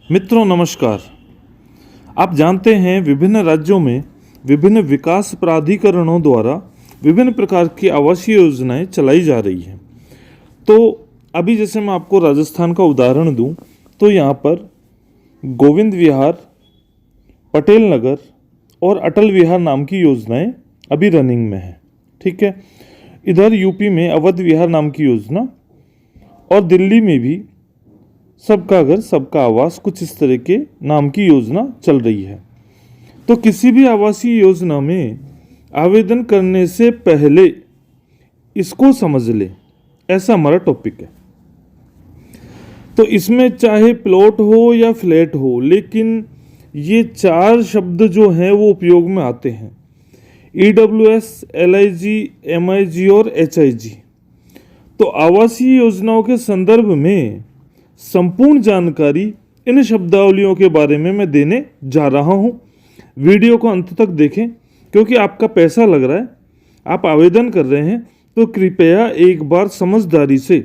मित्रों नमस्कार। आप जानते हैं विभिन्न राज्यों में विभिन्न विकास प्राधिकरणों द्वारा विभिन्न प्रकार की आवासीय योजनाएं चलाई जा रही हैं। तो अभी जैसे मैं आपको राजस्थान का उदाहरण दूं तो यहाँ पर गोविंद विहार, पटेल नगर और अटल विहार नाम की योजनाएं अभी रनिंग में हैं। ठीक है, इधर यूपी में अवध विहार नाम की योजना और दिल्ली में भी सबका घर सबका आवास कुछ इस तरह के नाम की योजना चल रही है। तो किसी भी आवासीय योजना में आवेदन करने से पहले इसको समझ ले, ऐसा हमारा टॉपिक है। तो इसमें चाहे प्लॉट हो या फ्लैट हो, लेकिन ये चार शब्द जो हैं वो उपयोग में आते हैं: EWS, LIG, MIG और HIG। तो आवासीय योजनाओं के संदर्भ में संपूर्ण जानकारी इन शब्दावलियों के बारे में मैं देने जा रहा हूं। वीडियो को अंत तक देखें, क्योंकि आपका पैसा लग रहा है, आप आवेदन कर रहे हैं, तो कृपया एक बार समझदारी से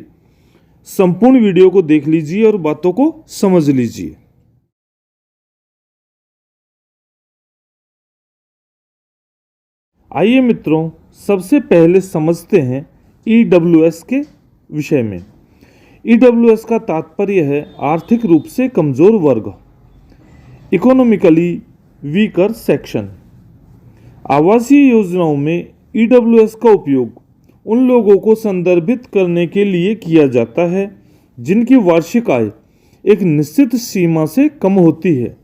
संपूर्ण वीडियो को देख लीजिए और बातों को समझ लीजिए। आइए मित्रों, सबसे पहले समझते हैं EWS के विषय में। EWS का तात्पर्य है आर्थिक रूप से कमजोर वर्ग, इकोनॉमिकली वीकर सेक्शन। आवासीय योजनाओं में EWS का उपयोग उन लोगों को संदर्भित करने के लिए किया जाता है जिनकी वार्षिक आय एक निश्चित सीमा से कम होती है।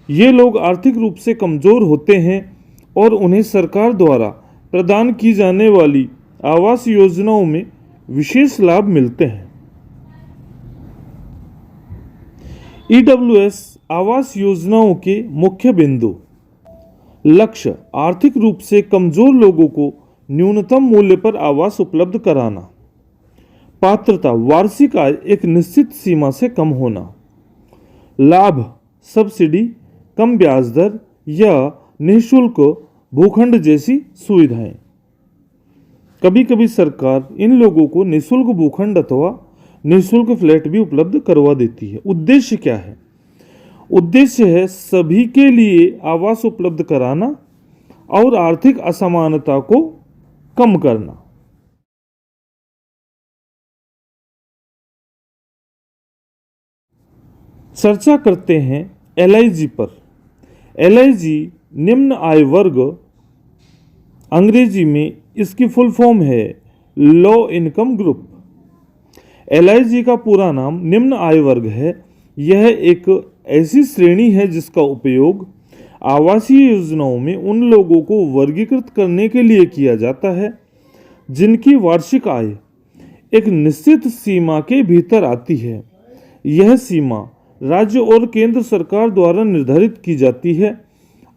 ये लोग आर्थिक रूप से कमजोर होते हैं और उन्हें सरकार द्वारा प्रदान की जाने वाली आवास योजनाओं में विशेष लाभ मिलते हैं। EWS आवास योजनाओं के मुख्य बिंदु: लक्ष्य, आर्थिक रूप से कमजोर लोगों को न्यूनतम मूल्य पर आवास उपलब्ध कराना। पात्रता, वार्षिक आय एक निश्चित सीमा से कम होना। लाभ, सब्सिडी, कम ब्याज दर या निःशुल्क भूखंड जैसी सुविधाएं। कभी कभी सरकार इन लोगों को निःशुल्क भूखंड अथवा निःशुल्क फ्लैट भी उपलब्ध करवा देती है। उद्देश्य क्या है? उद्देश्य है सभी के लिए आवास उपलब्ध कराना और आर्थिक असमानता को कम करना। चर्चा करते हैं LIG पर। LIG निम्न आय वर्ग, अंग्रेजी में इसकी फुल फॉर्म है लो इनकम ग्रुप। LIG का पूरा नाम निम्न आय वर्ग है। यह एक ऐसी श्रेणी है जिसका उपयोग आवासीय योजनाओं में उन लोगों को वर्गीकृत करने के लिए किया जाता है जिनकी वार्षिक आय एक निश्चित सीमा के भीतर आती है। यह सीमा राज्य और केंद्र सरकार द्वारा निर्धारित की जाती है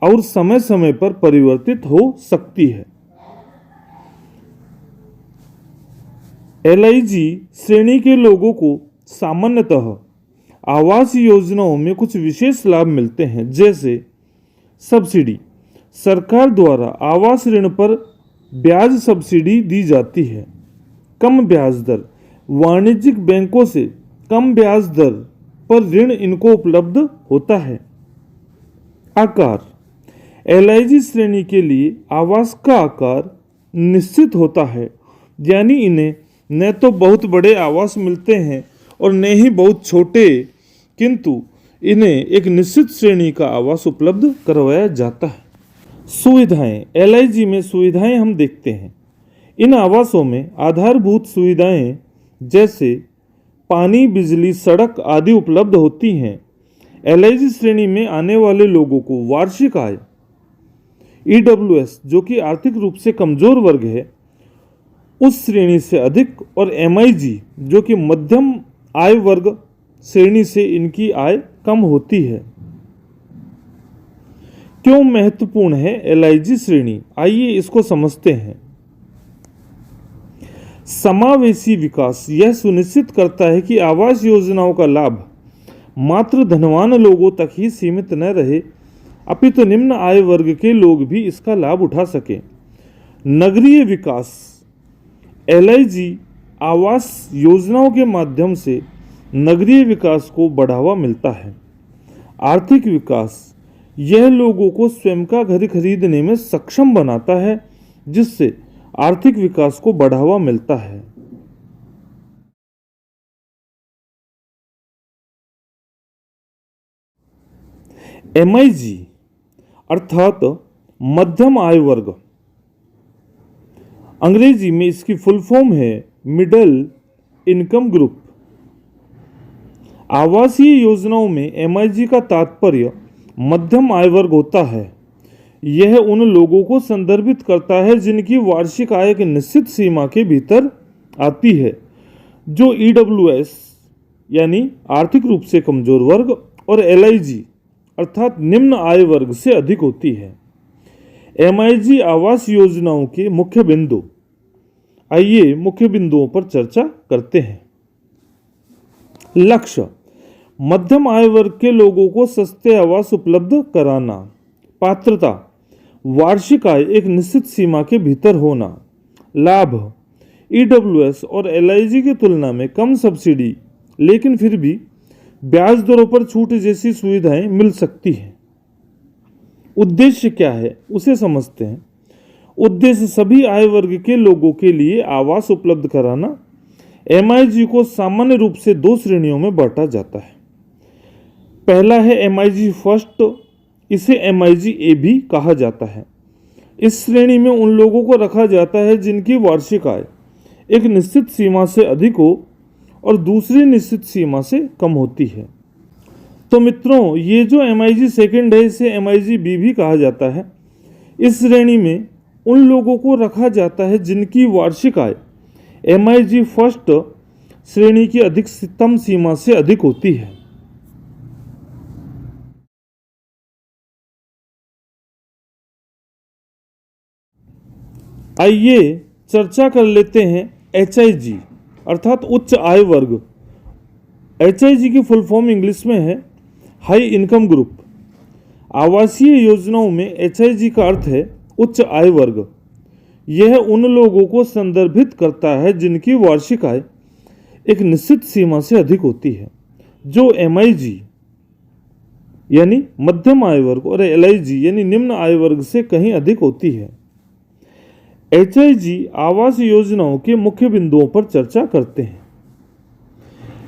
और समय समय पर परिवर्तित हो सकती है। LIG श्रेणी के लोगों को सामान्यतः आवास योजनाओं में कुछ विशेष लाभ मिलते हैं, जैसे सब्सिडी, सरकार द्वारा आवास ऋण पर ब्याज सब्सिडी दी जाती है। कम ब्याज दर, वाणिज्यिक बैंकों से कम ब्याज दर पर ऋण इनको उपलब्ध होता है। आकार, LIG श्रेणी के लिए आवास का आकार निश्चित होता है, यानी इन्हें न तो बहुत बड़े आवास मिलते हैं और न ही बहुत छोटे, किंतु इन्हें एक निश्चित श्रेणी का आवास उपलब्ध करवाया जाता है। सुविधाएं, LIG में सुविधाएं हम देखते हैं। इन आवासों में आधारभूत सुविधाएं जैसे पानी, बिजली, सड़क आदि उपलब्ध होती हैं। LIG श्रेणी में आने वाले लोगों को वार्षिक आय, EWS जो कि आर्थिक रूप से कमजोर वर्ग है, उस श्रेणी से अधिक, और MIG जो कि मध्यम आय वर्ग श्रेणी से इनकी आय कम होती है। क्यों महत्वपूर्ण है LIG श्रेणी? आइए इसको समझते हैं। समावेशी विकास यह सुनिश्चित करता है कि आवास योजनाओं का लाभ मात्र धनवान लोगों तक ही सीमित न रहे, अपितु निम्न आय वर्ग के लोग भी इसका लाभ उठा सकें। नगरीय विकास, LIG आवास योजनाओं के माध्यम से नगरीय विकास को बढ़ावा मिलता है। आर्थिक विकास यह लोगों को स्वयं का घर खरीदने में सक्षम बनाता है, जिससे आर्थिक विकास को बढ़ावा मिलता है। MIG अर्थात मध्यम आय वर्ग, अंग्रेजी में इसकी फुल फॉर्म है मिडिल इनकम ग्रुप। आवासीय योजनाओं में MIG का तात्पर्य मध्यम आय वर्ग होता है। यह उन लोगों को संदर्भित करता है जिनकी वार्षिक आय एक निश्चित सीमा के भीतर आती है, जो EWS यानी आर्थिक रूप से कमजोर वर्ग और LIG अर्थात निम्न आय वर्ग से अधिक होती है। MIG आवास योजनाओं के मुख्य बिंदु। आइए मुख्य बिंदुओं पर चर्चा करते हैं। लक्ष्य, मध्यम आय वर्ग के लोगों को सस्ते आवास उपलब्ध कराना। पात्रता, वार्षिक आय एक निश्चित सीमा के भीतर होना। लाभ, EWS और LIG की तुलना में कम सब्सिडी लेकिन फिर भी ब्याज दरों पर छूट जैसी सुविधाएं मिल सकती हैं। उद्देश्य क्या है उसे समझते हैं। उद्देश्य सभी आय वर्ग के लोगों के लिए आवास उपलब्ध कराना। MIG को सामान्य रूप से दो श्रेणियों में बांटा जाता है। पहला है MIG फर्स्ट, इसे MIG A भी कहा जाता है। इस श्रेणी में उन लोगों को रखा जाता है जिनकी वार्षिक आय एक निश्चित सीमा से अधिक हो और दूसरी निश्चित सीमा से कम होती है। तो मित्रों, ये जो MIG सेकंड है इसे MIG B भी कहा जाता है। इस श्रेणी में उन लोगों को रखा जाता है जिनकी वार्षिक आय MIG फर्स्ट श्रेणी की अधिकतम सीमा से अधिक होती है। आइए चर्चा कर लेते हैं HIG अर्थात उच्च आय वर्ग। HIG की फुल फॉर्म इंग्लिश में है हाई इनकम ग्रुप। आवासीय योजनाओं में HIG का अर्थ है उच्च आय वर्ग। यह उन लोगों को संदर्भित करता है जिनकी वार्षिक आय एक निश्चित सीमा से अधिक होती है, जो MIG यानी मध्यम आय वर्ग और LIG यानी निम्न आय वर्ग से कहीं अधिक होती है। HIG आवास योजनाओं के मुख्य बिंदुओं पर चर्चा करते हैं।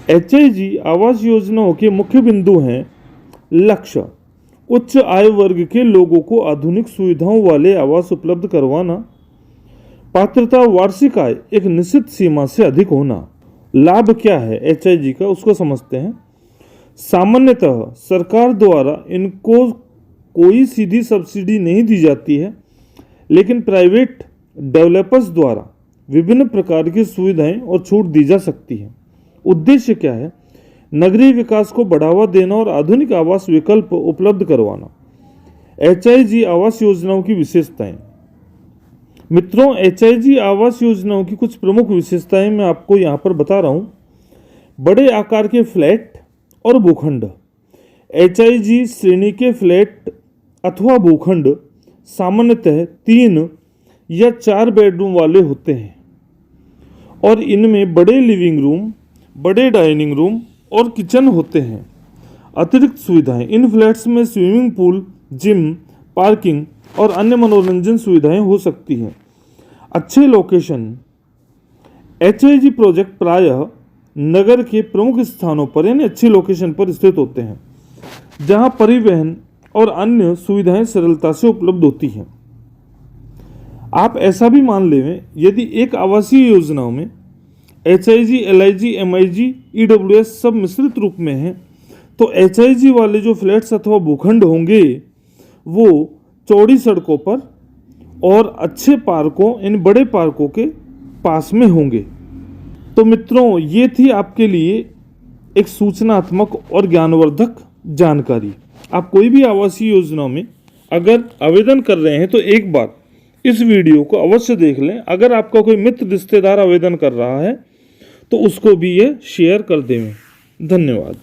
HIG आवास योजनाओं के मुख्य बिंदु हैं। लक्ष्य, उच्च आय वर्ग के लोगों को आधुनिक सुविधाओं वाले आवास उपलब्ध करवाना। पात्रता, वार्षिक आय एक निश्चित सीमा से अधिक होना। लाभ क्या है HIG का उसको समझते हैं। सामान्यतः सरकार द्वारा इनको कोई सीधी सब्सिडी नहीं दी जाती है, लेकिन प्राइवेट डेवलपर्स द्वारा विभिन्न प्रकार की सुविधाएं और छूट दी जा सकती है। उद्देश्य क्या है? नगरीय विकास को बढ़ावा देना और आधुनिक आवास विकल्प उपलब्ध करवाना। HIG आवास योजनाओं की विशेषताएं। मित्रों, HIG आवास योजनाओं की कुछ प्रमुख विशेषताएं मैं आपको यहाँ पर बता रहा हूँ। बड़े आकार के फ्लैट और भूखंड। HIG श्रेणी के फ्लैट अथवा भूखंड सामान्यतः 3 या 4 बेडरूम वाले होते हैं और इनमें बड़े लिविंग रूम, बड़े डाइनिंग रूम और किचन होते हैं। अतिरिक्त सुविधाएं, इन फ्लैट्स में स्विमिंग पूल, जिम, पार्किंग और अन्य मनोरंजन सुविधाएं हो सकती हैं। अच्छे लोकेशन। HIG प्रोजेक्ट प्रायः नगर के प्रमुख स्थानों पर यानी अच्छी लोकेशन पर स्थित होते हैं, जहां परिवहन और अन्य सुविधाएं सरलता से उपलब्ध होती हैं। आप ऐसा भी मान लें, यदि एक आवासीय योजनाओं में HIG, LIG, MIG, EWS सब मिश्रित रूप में हैं, तो HIG वाले जो फ्लैट्स अथवा भूखंड होंगे वो चौड़ी सड़कों पर और अच्छे पार्कों, इन बड़े पार्कों के पास में होंगे। तो मित्रों, ये थी आपके लिए एक सूचनात्मक और ज्ञानवर्धक जानकारी। आप कोई भी आवासीय योजना में अगर आवेदन कर रहे हैं तो एक बार इस वीडियो को अवश्य देख लें। अगर आपका कोई मित्र रिश्तेदार आवेदन कर रहा है तो उसको भी ये शेयर कर दें। धन्यवाद।